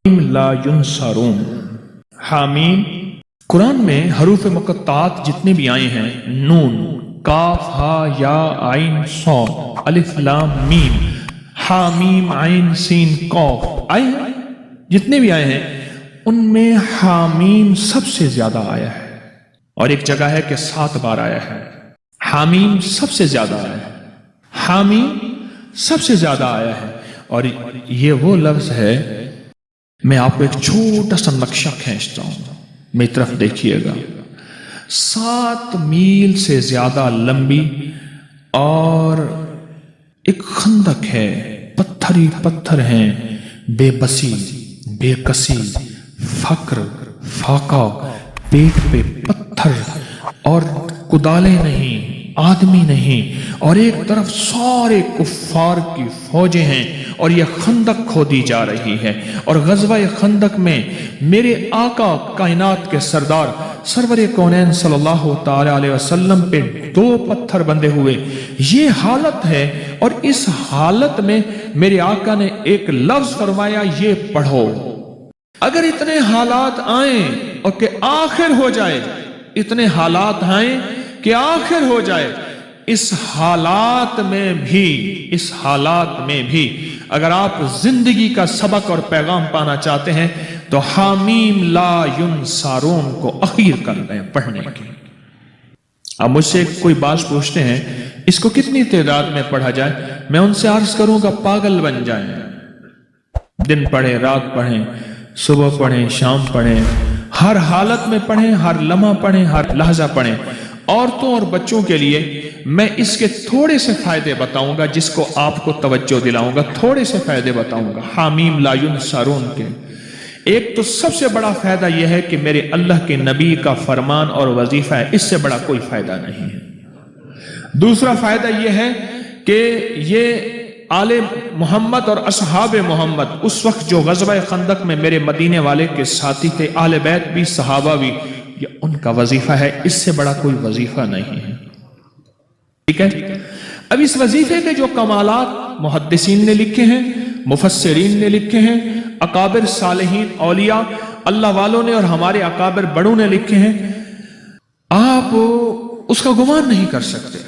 لا ینصرون۔ حامیم، قرآن میں حروف مقطعات جتنے بھی آئے ہیں، نون، کاف، ہا، یا، عین، صاد، الف، لام، میم، حامیم، عین، سین، قاف آئے ہیں، جتنے بھی آئے ہیں ان میں حامیم سب سے زیادہ آیا ہے، اور ایک جگہ ہے کہ 7 بار آیا ہے۔ حامیم سب سے زیادہ آیا ہے، حامیم سب سے زیادہ آیا ہے۔ اور یہ وہ لفظ ہے، میں آپ کو ایک چھوٹا سا نقشہ کھینچتا ہوں، میری طرف دیکھیے گا۔ 7 میل سے زیادہ لمبی اور ایک خندق ہے، پتھر ہی پتھر ہیں، بے بسی، بے کسی، فقر، فاقہ، پیٹ پہ پتھر اور کدالیں نہیں، آدمی نہیں، اور ایک طرف سارے کفار کی فوجیں ہیں، اور یہ خندق کھودی جا رہی ہے۔ اور غزوہ خندق میں میرے آقا کائنات کے سردار سرور کونین صلی اللہ تعالی علیہ وسلم پہ 2 پتھر بندھے ہوئے، یہ حالت ہے۔ اور اس حالت میں میرے آقا نے ایک لفظ فرمایا، یہ پڑھو۔ اگر اتنے حالات آئیں اور کہ آخر ہو جائے، اتنے حالات آئیں کہ آخر ہو جائے، اس حالات میں بھی اگر آپ زندگی کا سبق اور پیغام پانا چاہتے ہیں تو حامیم لا ینصرون کو اخیر کر دیں پڑھنے کی۔ اب مجھ سے کوئی بات پوچھتے ہیں اس کو کتنی تعداد میں پڑھا جائے، میں ان سے عرض کروں گا پاگل بن جائیں، دن پڑھیں، رات پڑھیں، صبح پڑھیں، شام پڑھیں، ہر حالت میں پڑھیں، ہر لمحہ پڑھیں، ہر لحظہ پڑھیں۔ عورتوں اور بچوں کے لیے میں اس کے تھوڑے سے فائدے بتاؤں گا، جس کو آپ کو توجہ دلاؤں گا، تھوڑے سے فائدے بتاؤں گا حامیم لا ینصرون کے۔ ایک تو سب سے بڑا فائدہ یہ ہے کہ میرے اللہ کے نبی کا فرمان اور وظیفہ ہے، اس سے بڑا کوئی فائدہ نہیں ہے۔ دوسرا فائدہ یہ ہے کہ یہ آل محمد اور اصحاب محمد اس وقت جو غزوہ خندق میں میرے مدینے والے کے ساتھی تھے، آل بیت بھی، صحابہ بھی، یہ ان کا وظیفہ ہے، اس سے بڑا کوئی وظیفہ نہیں ہے۔ ٹھیک ہے؟ اب اس وظیفے کے جو کمالات محدثین نے لکھے ہیں، مفسرین نے لکھے ہیں، اکابر صالحین اولیاء اللہ والوں نے اور ہمارے اکابر بڑوں نے لکھے ہیں، آپ اس کا گمان نہیں کر سکتے۔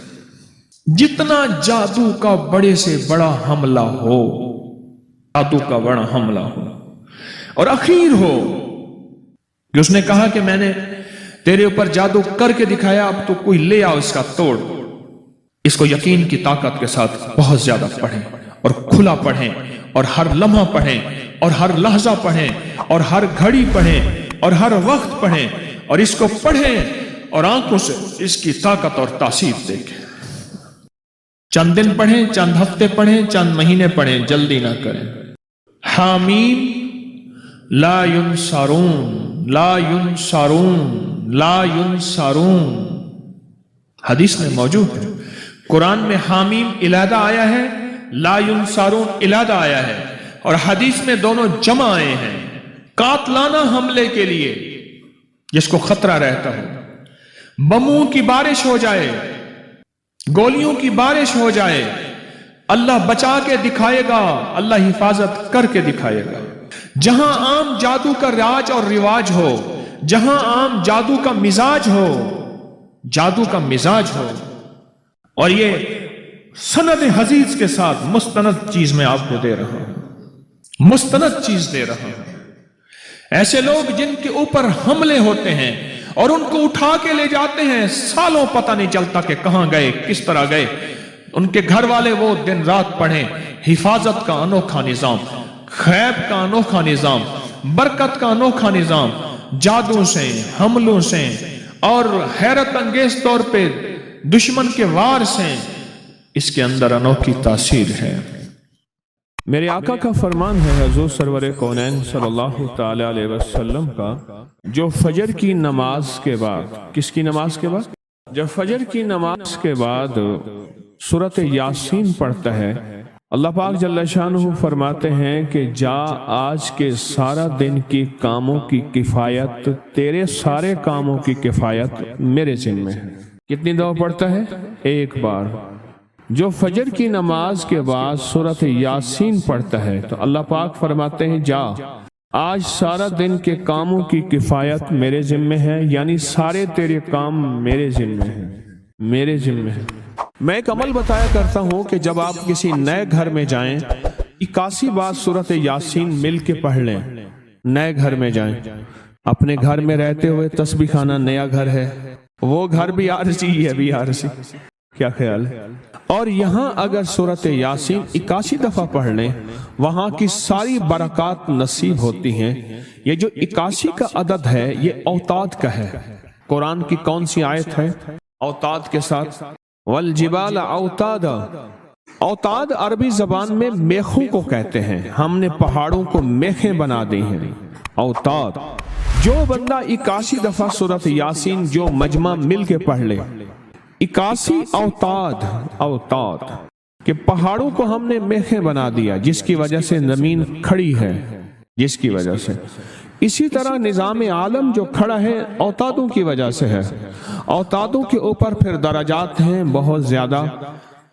جتنا جادو کا بڑے سے بڑا حملہ ہو، جادو کا بڑا حملہ ہو اور اخیر ہو کہ اس نے کہا کہ میں نے تیرے اوپر جادو کر کے دکھایا، اب تو کوئی لے آؤ اس کا توڑ، اس کو یقین کی طاقت کے ساتھ بہت زیادہ پڑھیں اور کھلا پڑھیں اور ہر لمحہ پڑھیں اور ہر لحظہ پڑھیں اور ہر گھڑی پڑھیں اور ہر وقت پڑھیں، اور اس کو پڑھیں اور آنکھوں سے اس کی طاقت اور تاثیر دیکھیں۔ چند دن پڑھیں، چند ہفتے پڑھیں، چند مہینے پڑھیں، جلدی نہ کریں۔ حامیم لا ینصرون، لا ینصرون، لا ینصرون، حدیث میں موجود ہے۔ قرآن میں حامیم علیحدہ آیا ہے، لا ینصرون علیحدہ آیا ہے، اور حدیث میں دونوں جمع آئے ہیں قاتلانہ حملے کے لیے، جس کو خطرہ رہتا ہو، بموں کی بارش ہو جائے، گولیوں کی بارش ہو جائے، اللہ بچا کے دکھائے گا، اللہ حفاظت کر کے دکھائے گا۔ جہاں عام جادو کا راج اور رواج ہو، جہاں عام جادو کا مزاج ہو، جادو کا مزاج ہو، اور یہ سند حدیث کے ساتھ مستند چیز میں آپ کو دے رہا ہوں، مستند چیز دے رہا ہوں۔ ایسے لوگ جن کے اوپر حملے ہوتے ہیں اور ان کو اٹھا کے لے جاتے ہیں، سالوں پتہ نہیں چلتا کہ کہاں گئے، کس طرح گئے، ان کے گھر والے وہ دن رات پڑھیں، حفاظت کا انوکھا نظام، خیب کا انوکھا نظام، برکت کا انوکھا نظام، جادو سے، حملوں سے اور حیرت انگیز طور پہ دشمن کے وار سے، اس کے اندر انوکھی تاثیر ہے۔ میرے آقا کا فرمان ہے حضور سرور کونین صلی اللہ تعالی علیہ وسلم کا، جو فجر کی نماز کے بعد، کس کی نماز کے بعد؟ جب فجر کی نماز کے بعد سورۃ یاسین پڑھتا ہے، اللہ پاک جل شانہ فرماتے ہیں کہ جا آج کے سارا دن کی کاموں کی کفایت، تیرے سارے کاموں کی کفایت میرے ذمہ ہے۔ کتنی دفعہ پڑھتا ہے؟ ایک بار۔ جو فجر کی نماز کے بعد سورۃ یاسین پڑھتا ہے تو اللہ پاک فرماتے ہیں جا آج سارا دن کے کاموں کی کفایت میرے ذمے ہے، یعنی سارے تیرے کام میرے ذمے ہیں، میرے ذمے ہیں۔ میں ایک عمل بتایا کرتا ہوں کہ جب آپ کسی نئے گھر میں جائیں 81 بار سورۃ یاسین مل کے پڑھ لیں۔ نئے گھر میں جائیں، اپنے گھر میں رہتے ہوئے تسبیح خانہ نیا گھر ہے، وہ گھر بھی عارضی ہے، بھی عارضی، کیا خیال ہے؟ اور یہاں اگر سورۃ یاسین 81 دفعہ پڑھ لیں، وہاں کی ساری برکات نصیب ہوتی ہیں۔ یہ جو 81 کا عدد ہے یہ اوتاد کا ہے۔ قرآن کی کون سی آیت ہے اوتاد کے ساتھ؟ والجبال اوتادا۔ اوتاد عربی زبان میں میخوں کو کہتے ہیں، ہم نے پہاڑوں کو میخیں بنا دی ہیں، اوتاد۔ جو بندہ 81 دفعہ سورۃ یاسین جو مجمع مل کے پڑھ لے، 81 اوتاد، اوتاد کہ پہاڑوں کو ہم نے میخیں بنا دیا، جس کی وجہ سے زمین کھڑی ہے، جس کی وجہ سے۔ اسی طرح نظام عالم جو کھڑا ہے اوتادوں کی وجہ سے ہے۔ اوتادوں کے اوپر پھر درجات ہیں بہت زیادہ،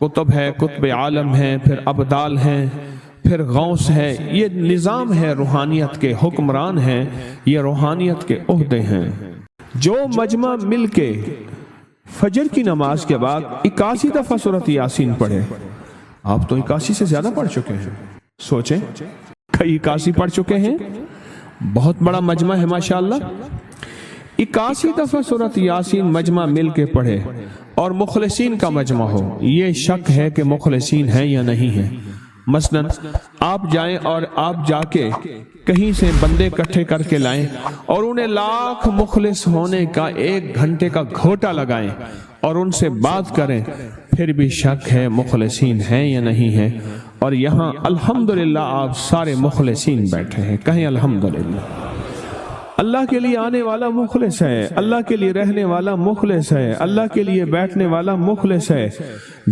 کتب ہے، کتب عالم ہے، پھر ابدال ہیں، پھر غوث ہے۔ یہ نظام ہے، روحانیت کے حکمران ہیں، یہ روحانیت کے عہدے ہیں۔ جو مجمع مل کے فجر کی نماز کے بعد 81 دفعہ سورۃ یاسین پڑھے، آپ تو 81 سے زیادہ پڑھ چکے ہیں، سوچیں کئی 81 پڑھ چکے ہیں، بہت بڑا مجمع ہے ماشاءاللہ۔ 81 دفعہ سورۃ یاسین مجمع مل کے پڑھے اور مخلصین کا مجمع ہو۔ یہ شک ہے کہ مخلصین ہیں یا نہیں ہیں۔ مثلا آپ جائیں اور آپ جا کے کہیں سے بندے اکٹھے کر کے لائیں اور انہیں لاکھ مخلص ہونے کا 1 گھنٹے کا گھوٹا لگائیں اور ان سے بات کریں، پھر بھی شک ہے مخلصین ہیں یا نہیں ہیں۔ اور یہاں الحمدللہ آپ سارے مخلصین بیٹھے ہیں، کہیں الحمدللہ۔ اللہ کے لیے آنے والا مخلص ہے، اللہ کے لیے رہنے والا مخلص ہے، اللہ کے لیے بیٹھنے والا مخلص ہے۔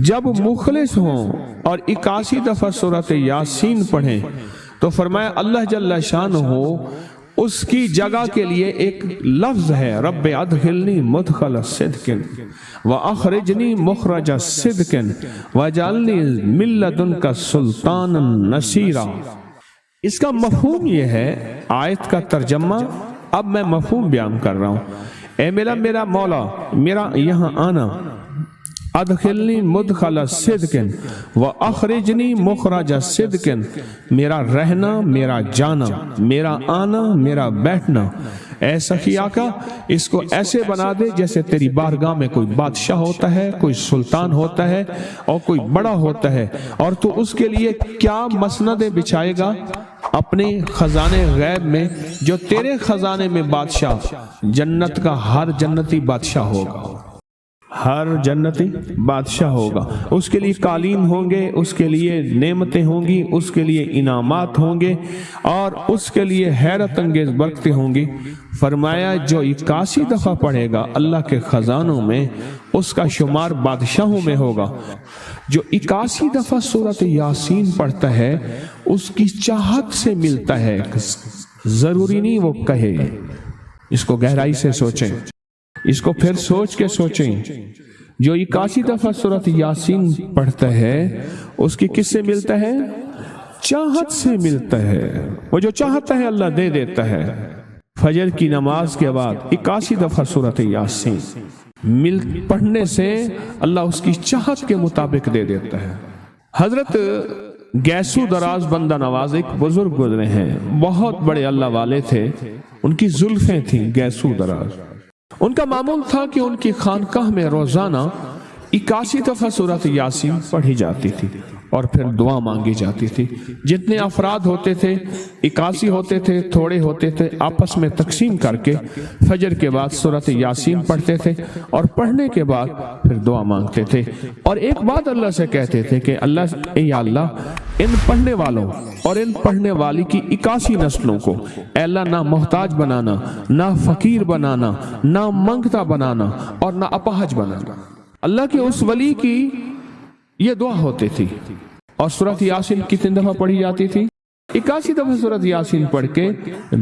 جب مخلص ہوں اور 81 دفعہ سورۃ یاسین پڑھیں تو فرمایا اللہ جل شانہ اس کی جگہ کے لیے ایک لفظ ہے، رب ادخلنی مدخل صدق واخرجنی مخرج صدق واجعلنی من لدنک سلطانا نصیرا۔ اس کا مفہوم یہ ہے، آیت کا ترجمہ اب میں مفہوم بیان کر رہا ہوں۔ اے میرا مولا، میرا یہاں آنا، ادخلنی مدخل صدق واخرجنی مخرج صدق، میرا رہنا، میرا جانا، میرا آنا، میرا بیٹھنا، اے سخی آقا اس کو ایسے بنا دے جیسے تیری بارگاہ میں کوئی بادشاہ ہوتا ہے، کوئی سلطان ہوتا ہے اور کوئی بڑا ہوتا ہے، اور تو اس کے لیے کیا مسندیں بچھائے گا اپنے خزانے غیب میں، جو تیرے خزانے میں بادشاہ جنت کا ہر جنتی بادشاہ ہوگا، ہر جنتی بادشاہ ہوگا، اس کے لیے قالین ہوں گے، اس کے لیے نعمتیں ہوں گی، اس کے لیے انعامات ہوں گے اور اس کے لیے حیرت انگیز برکتیں ہوں گی۔ فرمایا جو 81 دفعہ پڑھے گا اللہ کے خزانوں میں، اس کا شمار بادشاہوں میں ہوگا۔ جو 81 دفعہ سورۃ یاسین پڑھتا ہے اس کی چاہت سے ملتا ہے، ضروری نہیں وہ کہے۔ اس کو گہرائی سے سوچیں، اس کو پھر سوچ کے سوچیں۔ جو 81 دفعہ سورۃ یاسین پڑھتا ہے اس کی کس سے ملتا ہے؟ چاہت سے ملتا ہے۔ وہ جو چاہتا ہے اللہ دے دیتا ہے۔ فجر کی نماز کے بعد 81 دفعہ سورۃ یاسین پڑھنے سے اللہ اس کی چاہت کے مطابق دے دیتا ہے۔ حضرت گیسو دراز بندہ نواز ایک بزرگ گزرے ہیں، بہت بڑے اللہ والے تھے، ان کی زلفیں تھیں گیسو دراز۔ ان کا معمول تھا کہ ان کی خانقاہ میں روزانہ 81 دفعہ سورۃ یاسین پڑھی جاتی تھی اور پھر دعا مانگی جاتی تھی۔ جتنے افراد ہوتے تھے 81 ہوتے تھے، تھوڑے ہوتے تھے، آپس میں تقسیم کر کے فجر کے بعد سورۃ یاسین پڑھتے تھے اور پڑھنے کے بعد پھر دعا مانگتے تھے اور ایک بات اللہ سے کہتے تھے کہ اللہ اے اللہ ان پڑھنے والوں اور ان پڑھنے والی کی 81 نسلوں کو اے اللہ نہ محتاج بنانا، نہ فقیر بنانا، نہ منگتا بنانا اور نہ اپاہج بنانا۔ اللہ کے اس ولی کی یہ دعا ہوتی تھی۔ اور سورۃ یاسین کتنے دفعہ پڑھی جاتی تھی؟ 81 دفعہ سورۃ یاسین پڑھ کے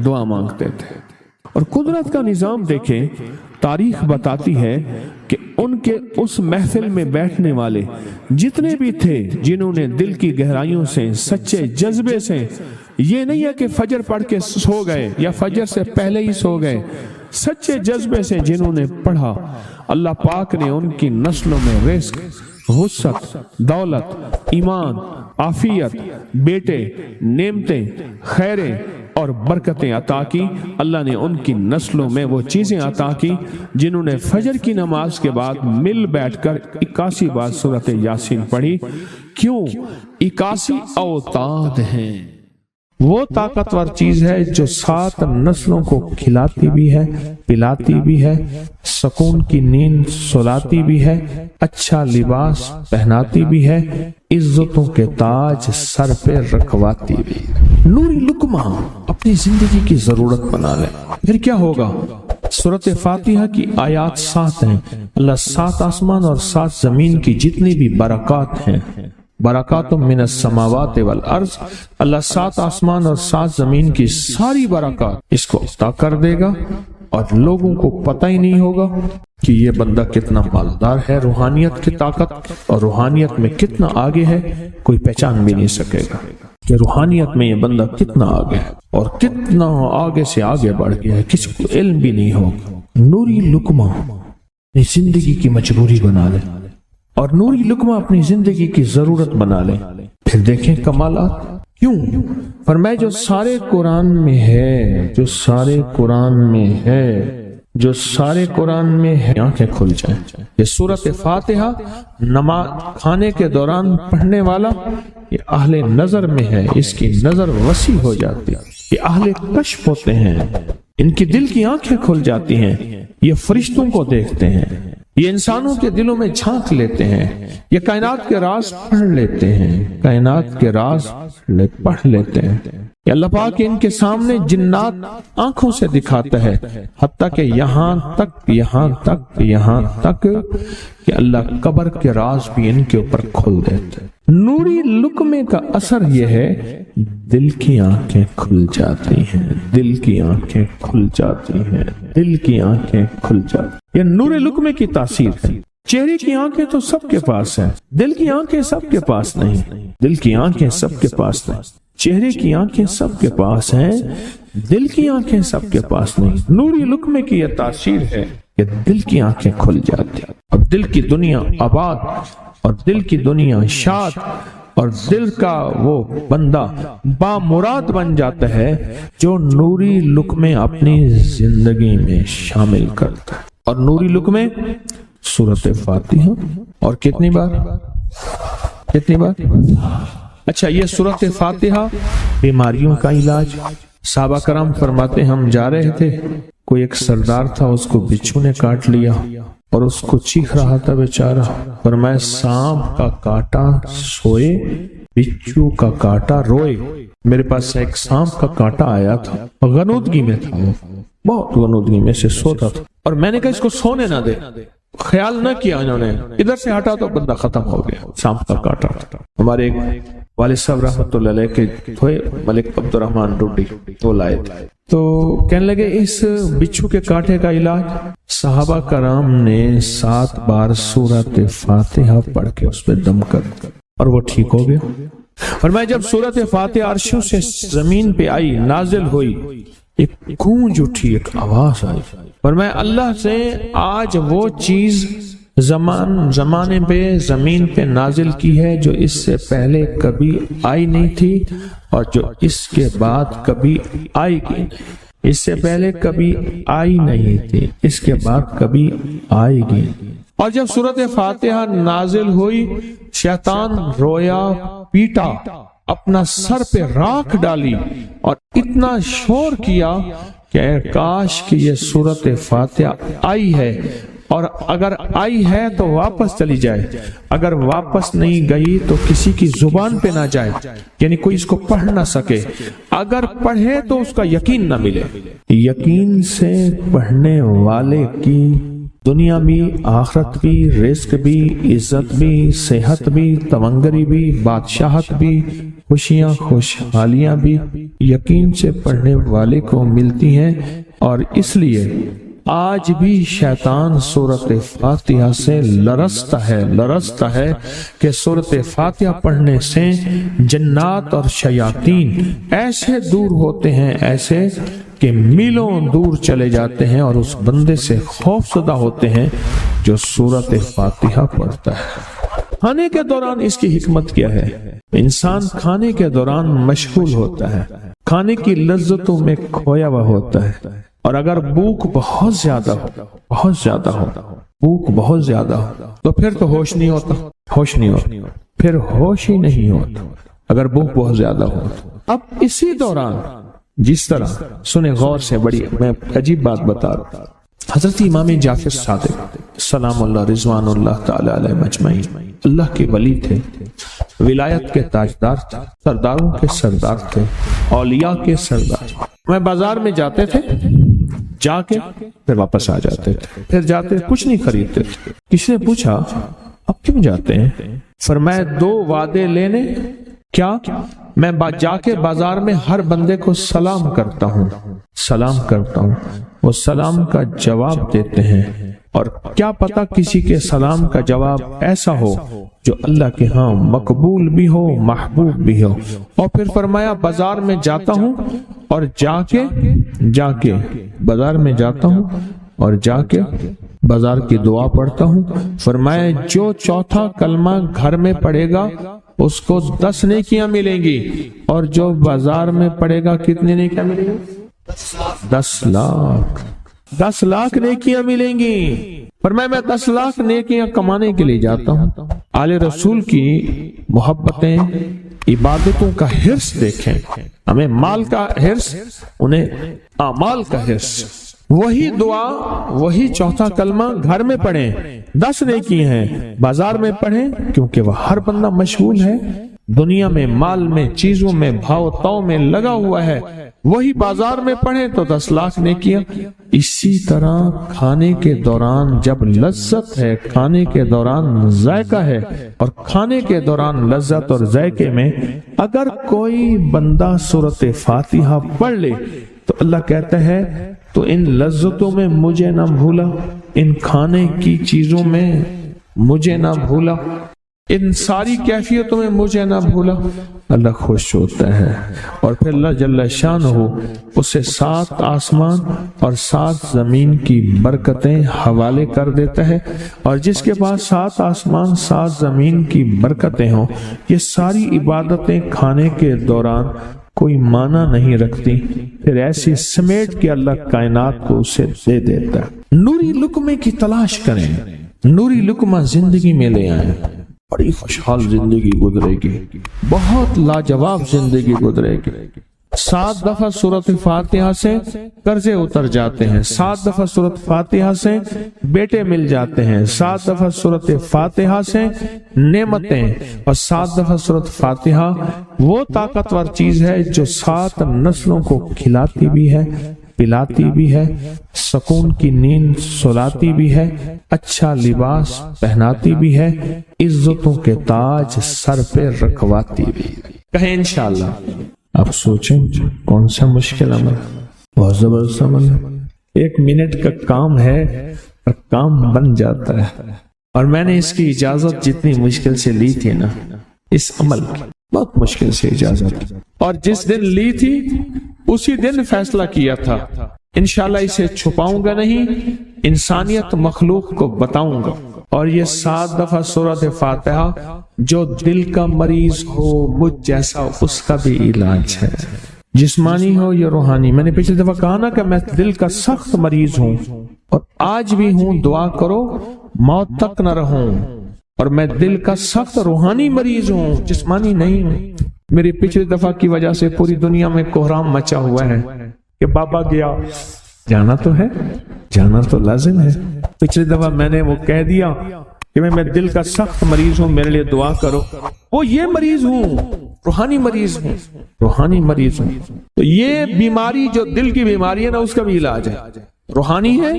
دعا مانگتے تھے۔ اور قدرت کا نظام دیکھیں، تاریخ بتاتی ہے کہ ان کے اس محفل میں بیٹھنے والے جتنے بھی تھے، جنہوں نے دل کی گہرائیوں سے سچے جذبے سے یہ نہیں ہے کہ فجر پڑھ کے سو گئے یا فجر سے پہلے ہی سو گئے، سچے جذبے سے جنہوں نے پڑھا، اللہ پاک نے ان کی نسلوں میں رزق، وسعت، دولت، ایمان، عافیت، بیٹے، نعمتیں، خیریں اور برکتیں عطا کی۔ اللہ نے ان کی نسلوں میں وہ چیزیں عطا کی جنہوں نے فجر کی نماز کے بعد مل بیٹھ کر 81 بار سورۃ یاسین پڑھی۔ کیوں؟ 81 اوتاد ہیں، وہ طاقتور چیز ہے جو 7 نسلوں کو کھلاتی بھی ہے، پلاتی بھی ہے، سکون کی نیند سلاتی بھی ہے، اچھا لباس پہناتی بھی ہے، عزتوں کے تاج سر پہ رکھواتی بھی ہے۔ نوری لقمہ اپنی زندگی کی ضرورت بنا لے، پھر کیا ہوگا؟ سورۃ فاتحہ کی آیات 7 ہیں۔ اللہ 7 آسمان اور 7 زمین کی جتنی بھی برکات ہیں، برکات من السماوات والارض، اللہ 7 آسمان اور 7 زمین کی ساری برکات اس کو عطا کر دے گا، اور لوگوں کو پتہ ہی نہیں ہوگا کہ یہ بندہ کتنا مالدار ہے، روحانیت کی طاقت اور روحانیت میں کتنا آگے ہے، کوئی پہچان بھی نہیں سکے گا کہ روحانیت میں یہ بندہ کتنا آگے ہے اور کتنا آگے سے آگے بڑھ گیا ہے، کسی کو علم بھی نہیں ہوگا۔ نوری لقمہ اپنی زندگی کی مجبوری بنا لے اور نوری لقمہ اپنی زندگی کی ضرورت بنا لے، پھر دیکھیں کمالات۔ کیوں؟ فرمائے جو سارے قرآن میں ہے، جو سارے قرآن میں ہے، جو سارے قرآن میں ہے، آنکھیں کھل جائیں۔ یہ سورۃ فاتحہ نماز کھانے کے دوران پڑھنے والا یہ اہل نظر میں ہے، اس کی نظر وسیع ہو جاتی ہے، یہ اہل کشف ہوتے ہیں، ان کی دل کی آنکھیں کھل جاتی ہیں، یہ فرشتوں کو دیکھتے ہیں، یہ انسانوں کے دلوں میں جھانک لیتے ہیں، یہ کائنات کے راز پڑھ لیتے ہیں، کائنات کے راز پڑھ لیتے ہیں۔ کہ اللہ پاک ان کے سامنے جنات آنکھوں سے دکھاتا ہے، حتیٰ کہ یہاں تک کہ اللہ قبر کے راز بھی ان کے اوپر کھول دیتے ہیں۔ نوری لقمے کا اثر یہ ہے، دل کی آنکھیں کھل جاتی ہیں، دل کی آنکھیں کھل جاتی ہیں، دل کی آنکھیں کھل جاتی ہیں۔ یہ نور لقمے کی تاثیر ہے۔ چہرے کی آنکھیں تو سب کے پاس ہیں، دل کی آنکھیں سب کے پاس نہیں، دل کی آنکھیں سب کے پاس نہیں، چہرے کی آنکھیں سب کے پاس ہیں، دل کی آنکھیں سب کے پاس نہیں۔ نوری لقمے کی یہ تاثیر ہے کہ دل کی آنکھیں کھل جاتی ہیں اور دل کی دنیا آباد اور دل کی دنیا شاد اور دل کا وہ بندہ بامراد بن جاتا ہے جو نوری لقمے اپنی زندگی میں شامل کرتا ہے۔ اور نوری لقمے سورۃ فاتحہ اور کتنی بار؟ اچھا، یہ سورۃ فاتحہ بیماریوں کا علاج۔ صحابہ کرام فرماتے ہم جا رہے تھے، کوئی ایک سردار تھا، اس کو بچھو نے کاٹ لیا اور اس کو چیخ رہا تھا بیچارہ۔ فرمایا سانپ کا کاٹا سوئے، بچھو کا کاٹا روئے۔ میرے پاس ایک سانپ کا کاٹا آیا تھا، غنودگی میں تھا، وہ بہت غنودگی میں سے سوتا تھا، اور میں نے کہا اس کو سونے نہ دے، خیال نہ کیا انہوں نے، ادھر سے ہٹا تو بندہ ختم ہو گیا، سانپ کا کاٹا تھا۔ ہمارے ایک والد صاحب رحمۃ اللہ علیہ کے تھے، ملک عبد الرحمن ڈوڈی، وہ لائے تھے، تو کہنے لگے اس بچھو کے کاٹے کا علاج صحابہ کرام نے 7 بار سورۃ فاتحہ پڑھ کے اس پہ دم کر اور وہ ٹھیک ہو گیا۔ اور میں جب سورۃ فاتحہ عرشوں سے زمین پہ آئی، نازل ہوئی، ایک گونج اٹھی، ایک آواز آئی، اور میں اللہ سے آج وہ چیز زمانے پہ زمین پہ نازل کی ہے جو اس سے پہلے کبھی آئی نہیں تھی اور جو اس کے بعد کبھی آئے گی نہیں۔ اس سے پہلے کبھی آئی نہیں تھی، اس کے بعد کبھی آئے گی۔ اور جب سورۃ فاتحہ نازل ہوئی، شیطان رویا، پیٹا، اپنا سر پہ راکھ ڈالی اور اتنا شور کیا کہ اے کاش کہ یہ سورۃ فاتحہ آئی ہے، اور اگر آئی ہے تو واپس چلی جائے، اگر واپس نہیں گئی تو کسی کی زبان پہ نہ جائے، یعنی کوئی اس کو پڑھ نہ سکے، اگر پڑھے تو اس کا یقین نہ ملے۔ یقین سے پڑھنے والے کی دنیا بھی، آخرت بھی، رزق بھی، عزت بھی، صحت بھی، تمنگری بھی، بادشاہت بھی، خوشیاں خوشحالیاں بھی یقین سے پڑھنے والے کو ملتی ہیں۔ اور اس لیے آج بھی شیطان سورت فاتحہ سے لرزتا ہے کہ سورت فاتحہ پڑھنے سے جنات اور شیاطین ایسے دور ہوتے ہیں، ایسے کہ میلوں دور چلے جاتے ہیں اور اس بندے سے خوف زدہ ہوتے ہیں جو سورت فاتحہ پڑھتا ہے۔ کھانے کے دوران اس کی حکمت کیا ہے؟ انسان کھانے کے دوران مشغول ہوتا ہے، کھانے کی لذتوں میں کھویا ہوا ہوتا ہے، اور اگر بھوک بہت زیادہ ہو بھوک بہت زیادہ ہو تو پھر تو ہوش نہیں ہوتا، پھر ہوش ہی نہیں ہوتا اگر بھوک بہت زیادہ ہو۔ اب اسی دوران جس طرح سنیں غور سے، بڑی میں عجیب بات بتا رہا ہوں، حضرت امام جعفر صادق سلام اللہ رضوان اللہ تعالی علیہ مجمعین اللہ کے ولی تھے، ولایت کے تاجدار تھے، سرداروں کے سردار تھے، اولیاء کے سردار۔ میں بازار میں جاتے تھے، جا کے پھر واپس آ جاتے تھے، پھر جاتے کچھ نہیں خریدتے تھے۔ کسی نے پوچھا اب کیوں جاتے ہیں؟ فرمایا 2 وعدے لینے، کیا؟ میں جا کے بازار میں ہر بندے کو سلام کرتا ہوں، وہ سلام کا جواب دیتے ہیں، اور کیا پتا کسی کے سلام کا جواب ایسا ہو جو اللہ کے ہاں مقبول بھی ہو، محبوب بھی ہو۔ اور پھر فرمایا بازار میں جاتا ہوں اور جا کے بازار میں جاتا ہوں اور جا کے بازار کی دعا پڑھتا ہوں۔ فرمایا جو چوتھا کلمہ گھر میں پڑھے گا اس کو 10 نیکیاں ملیں گی، اور جو بازار میں پڑھے گا کتنے نیکیاں ملیں گی؟ 10 لاکھ نیکیاں ملیں گی۔ فرمایا میں 10 لاکھ نیکیاں کمانے کے لیے جاتا ہوں۔ آل رسول کی محبتیں، عبادتوں کا حرص دیکھیں، ہمیں مال کا حرص، انہیں اعمال کا حرص۔ وہی دعا، وہی چوتھا کلمہ گھر میں پڑھیں، 10 نیکی ہیں، بازار میں پڑھیں کیونکہ وہ ہر بندہ مشغول ہے، دنیا میں، مال میں، چیزوں میں، بھاؤ تاؤ میں لگا ہوا ہے، وہی بازار میں پڑھیں تو 10 لاکھ نیکیاں۔ اسی طرح کھانے کے دوران جب لذت ہے، کھانے کے دوران ذائقہ ہے، اور کھانے کے دوران لذت اور ذائقے میں اگر کوئی بندہ سورت فاتحہ پڑھ لے تو اللہ کہتا ہے تو ان لذتوں میں مجھے نہ بھولا، ان کھانے کی چیزوں میں مجھے نہ بھولا، ان ساری کیفیتوں میں مجھے نہ بھولا، اللہ خوش ہوتا ہے، اور پھر اللہ جل شانہ اسے 7 آسمان اور 7 زمین کی برکتیں حوالے کر دیتا ہے، اور جس کے پاس 7 آسمان 7 زمین کی برکتیں ہوں، یہ ساری عبادتیں کھانے کے دوران کوئی معنی نہیں رکھتی، پھر ایسی سمیٹ کے اللہ کائنات کو اسے دے دیتا ہے۔ نوری لقمے کی تلاش کریں، نوری لقمہ زندگی میں لے آئیں، بڑی خوشحال زندگی گزرے گی، بہت لاجواب زندگی گزرے گی۔ 7 دفعہ سورت فاتحہ سے قرضے اتر جاتے ہیں، 7 دفعہ سورت فاتحہ سے بیٹے مل جاتے ہیں، 7 دفعہ سورت فاتحہ سے نعمتیں، اور 7 دفعہ سورت فاتحہ وہ طاقتور چیز ہے جو 7 نسلوں کو کھلاتی بھی ہے، پلاتی بھی ہے، سکون کی نیند سلاتی بھی ہے، اچھا لباس پہناتی بھی ہے، عزتوں کے تاج سر پہ رکھواتی بھی ہے۔ کہیں انشاءاللہ۔ آپ سوچیں کون سا مشکل عمل، بہت زبردست عمل ہے، 1 منٹ کا کام ہے اور کام بن جاتا ہے۔ اور میں نے اس کی اجازت جتنی مشکل سے لی تھی نا، اس عمل کی بہت مشکل سے اجازت، اور جس دن لی تھی اسی دن فیصلہ کیا تھا انشاءاللہ اسے چھپاؤں گا نہیں، انسانیت مخلوق کو بتاؤں گا۔ اور یہ 7 دفعہ سورۃ فاتحہ جو دل کا مریض ہو مجھ جیسا اس کا بھی علاج ہے، جسمانی ہو یا روحانی۔ میں نے پچھلی دفعہ کہا نا کہ میں دل کا سخت مریض ہوں اور آج بھی ہوں، دعا کرو موت تک نہ رہوں، اور میں دل کا سخت روحانی مریض ہوں، جسمانی نہیں ہوں۔ میری پچھلی دفعہ کی وجہ سے پوری دنیا میں کوہرام مچا ہوا ہے کہ بابا گیا، جانا تو ہے، جانا تو لازم ہے۔ پچھلی دفعہ میں نے وہ کہہ دیا کہ میں دل کا سخت مریض ہوں، میرے لیے دعا کرو، وہ یہ مریض ہوں، روحانی مریض ہوں، روحانی مریض ہوں۔ تو یہ بیماری جو دل کی بیماری ہے نا، اس کا بھی علاج ہے، روحانی ہے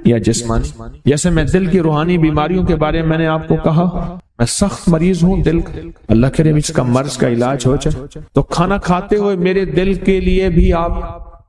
یا جسمانی۔ جیسے میں دل کی روحانی بیماریوں کے بارے میں نے آپ کو کہا، میں سخت مریض ہوں دل کا، اللہ کرے اس کا مرض کا علاج ہو جائے۔ تو کھانا کھاتے ہوئے میرے دل کے لیے بھی آپ